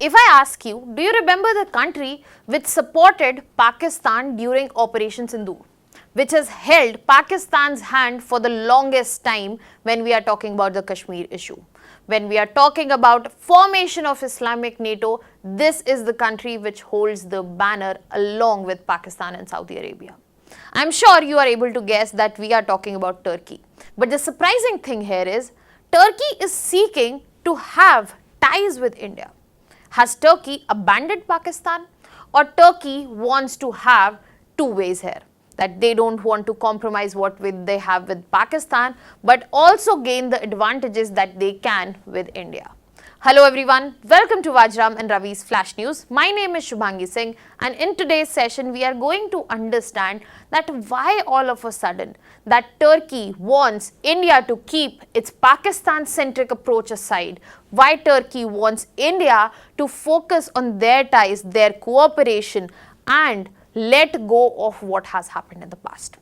If I ask you, do you remember the country which supported Pakistan during Operation Sindoor, which has held Pakistan's hand for the longest time when we are talking about the Kashmir issue? When we are talking about formation of Islamic NATO, this is the country which holds the banner along with Pakistan and Saudi Arabia. I'm sure you are able to guess that we are talking about Turkey. But the surprising thing here is, Turkey is seeking to have ties with India. Has Turkey abandoned Pakistan, or Turkey wants to have two ways here? That they don't want to compromise what they have with Pakistan, but also gain the advantages that they can with India. Hello everyone, welcome to Vajiram and Ravi's Flash News. My name is Shubhangi Singh, and in today's session we are going to understand that why all of a sudden that Turkey wants India to keep its Pakistan-centric approach aside, why Turkey wants India to focus on their ties, their cooperation, and let go of what has happened in the past.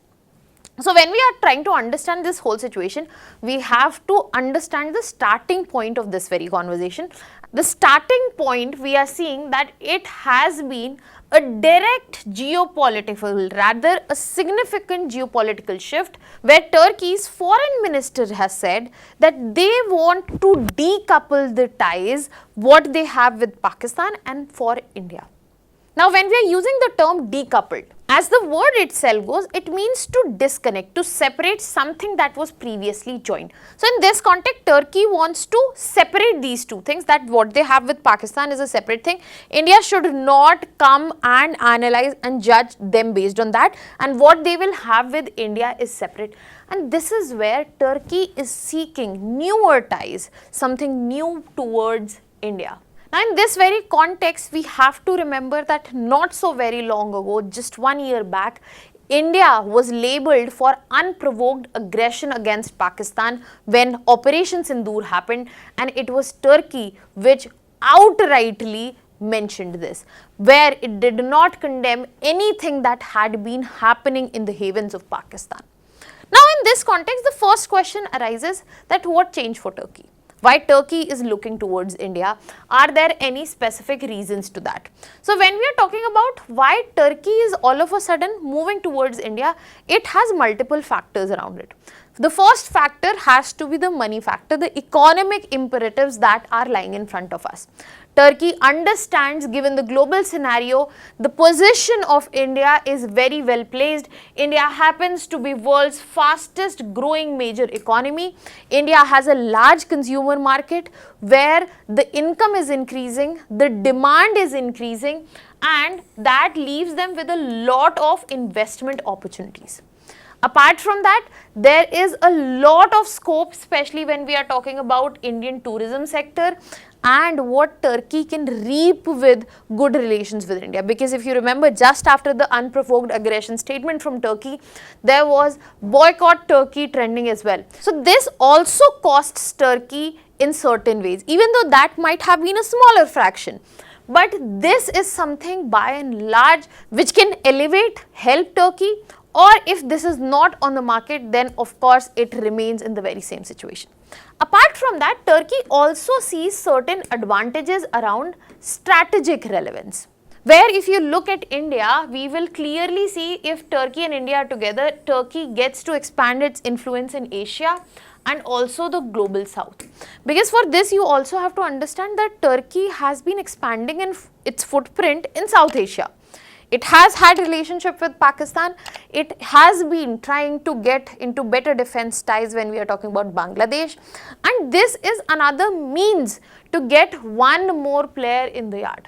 So when we are trying to understand this whole situation, we have to understand the starting point of this very conversation. The starting point, we are seeing that it has been a direct geopolitical, rather a significant geopolitical shift, where Turkey's foreign minister has said that they want to decouple the ties what they have with Pakistan and for India. Now, when we are using the term decoupled, as the word itself goes, it means to disconnect, to separate something that was previously joined. So, in this context, Turkey wants to separate these two things, that what they have with Pakistan is a separate thing. India should not come and analyze and judge them based on that, and what they will have with India is separate. And this is where Turkey is seeking newer ties, something new towards India. Now, in this very context, we have to remember that not so very long ago, just 1 year back, India was labelled for unprovoked aggression against Pakistan when Operation Sindoor happened, and it was Turkey which outrightly mentioned this, where it did not condemn anything that had been happening in the havens of Pakistan. Now, in this context, the first question arises that what changed for Turkey? Why Turkey is looking towards India? Are there any specific reasons to that? So when we are talking about why Turkey is all of a sudden moving towards India, it has multiple factors around it. The first factor has to be the money factor, the economic imperatives that are lying in front of us. Turkey understands, given the global scenario, the position of India is very well placed. India happens to be world's fastest growing major economy. India has a large consumer market where the income is increasing, the demand is increasing, and that leaves them with a lot of investment opportunities. Apart from that, there is a lot of scope, especially when we are talking about Indian tourism sector and what Turkey can reap with good relations with India. Because if you remember, just after the unprovoked aggression statement from Turkey, there was boycott Turkey trending as well. So this also costs Turkey in certain ways, even though that might have been a smaller fraction. But this is something by and large which can elevate, help Turkey. Or if this is not on the market, then of course it remains in the very same situation. Apart from that, Turkey also sees certain advantages around strategic relevance, where if you look at India, we will clearly see if Turkey and India are together, Turkey gets to expand its influence in Asia and also the global south. Because for this, you also have to understand that Turkey has been expanding in its footprint in South Asia. It has had relationship with Pakistan. It has been trying to get into better defense ties when we are talking about Bangladesh. And this is another means to get one more player in the yard.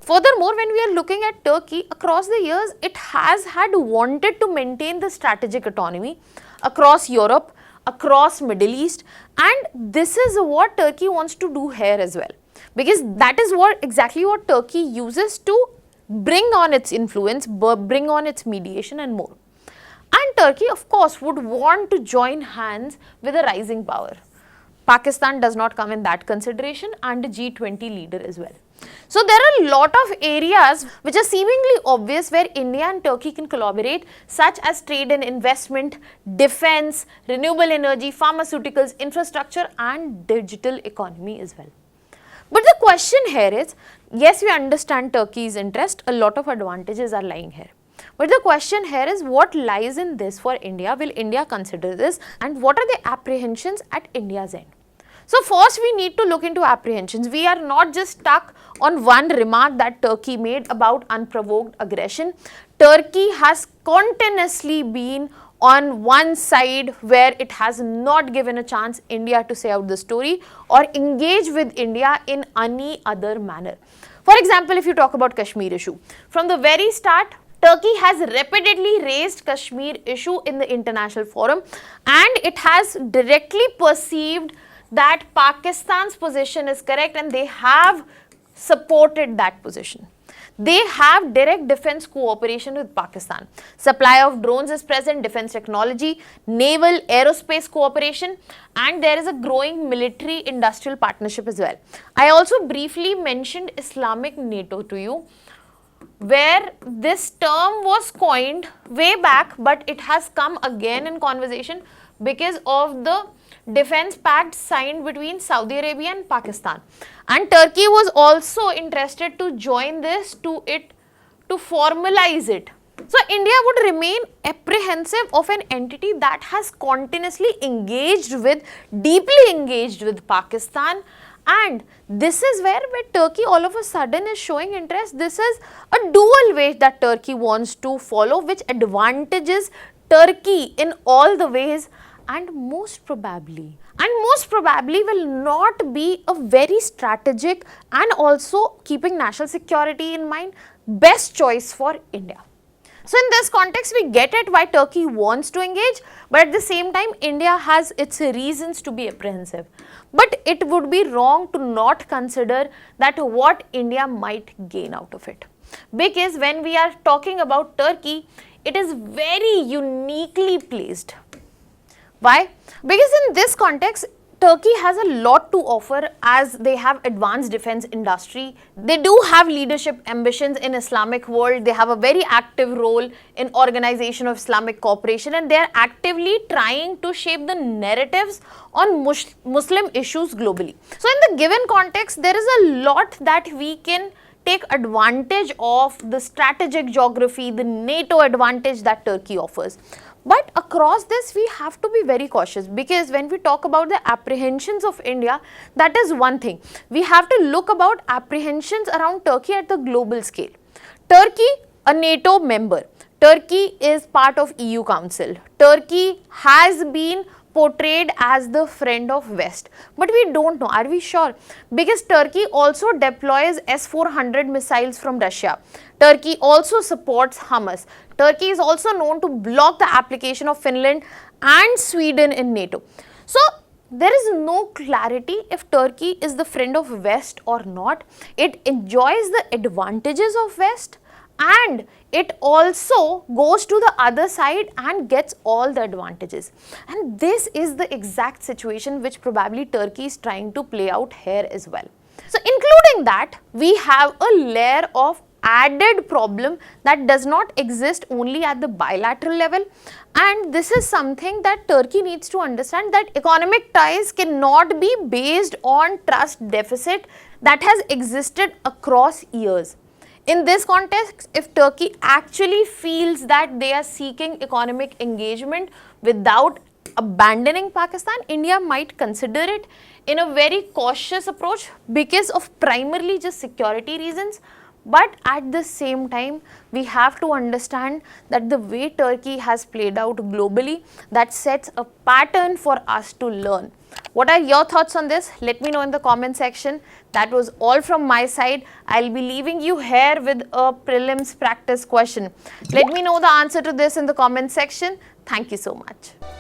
Furthermore, when we are looking at Turkey, across the years, it has had wanted to maintain the strategic autonomy across Europe, across Middle East, and this is what Turkey wants to do here as well. Because that is exactly what Turkey uses to bring on its influence, bring on its mediation and more. And Turkey, of course, would want to join hands with a rising power. Pakistan does not come in that consideration, and a G20 leader as well. So there are a lot of areas which are seemingly obvious where India and Turkey can collaborate, such as trade and investment, defense, renewable energy, pharmaceuticals, infrastructure and digital economy as well. But the question here is Yes, we understand Turkey's interest. A lot of advantages are lying here. But the question here is, what lies in this for India? Will India consider this? And what are the apprehensions at India's end? So first we need to look into apprehensions. We are not just stuck on one remark that Turkey made about unprovoked aggression. Turkey has continuously been on one side where it has not given a chance India to say out the story or engage with India in any other manner. For example, if you talk about Kashmir issue, from the very start, Turkey has repeatedly raised Kashmir issue in the international forum, and it has directly perceived that Pakistan's position is correct and they have supported that position. They have direct defense cooperation with Pakistan. Supply of drones is present, defense technology, naval, aerospace cooperation, and there is a growing military industrial partnership as well. I also briefly mentioned Islamic NATO to you, where this term was coined way back, but it has come again in conversation because of the defense pact signed between Saudi Arabia and Pakistan. And Turkey was also interested to join this to formalize it. So India would remain apprehensive of an entity that has continuously deeply engaged with Pakistan. And this is where Turkey all of a sudden is showing interest. This is a dual way that Turkey wants to follow, which advantages Turkey in all the ways, and most probably will not be a very strategic and also keeping national security in mind best choice for India. So in this context, we get it why Turkey wants to engage, but at the same time, India has its reasons to be apprehensive. But it would be wrong to not consider that what India might gain out of it. Because when we are talking about Turkey, it is very uniquely placed. Why? Because in this context, Turkey has a lot to offer as they have advanced defense industry. They do have leadership ambitions in Islamic world. They have a very active role in organization of Islamic cooperation, and they are actively trying to shape the narratives on Muslim issues globally. So in the given context, there is a lot that we can take advantage of, the strategic geography, the NATO advantage that Turkey offers. But across this, we have to be very cautious, because when we talk about the apprehensions of India, that is one thing. We have to look about apprehensions around Turkey at the global scale. Turkey, a NATO member. Turkey is part of EU Council. Turkey has been portrayed as the friend of West. But we don't know. Are we sure? Because Turkey also deploys S-400 missiles from Russia. Turkey also supports Hamas. Turkey is also known to block the application of Finland and Sweden in NATO. So there is no clarity if Turkey is the friend of West or not. It enjoys the advantages of West, and it also goes to the other side and gets all the advantages. And this is the exact situation which probably Turkey is trying to play out here as well. So including that, we have a layer of added problem that does not exist only at the bilateral level, and this is something that Turkey needs to understand, that economic ties cannot be based on trust deficit that has existed across years. In this context, if Turkey actually feels that they are seeking economic engagement without abandoning Pakistan, India might consider it in a very cautious approach because of primarily just security reasons. But at the same time, we have to understand that the way Turkey has played out globally, that sets a pattern for us to learn. What are your thoughts on this? Let me know in the comment section. That was all from my side. I'll be leaving you here with a prelims practice question. Let me know the answer to this in the comment section. Thank you so much.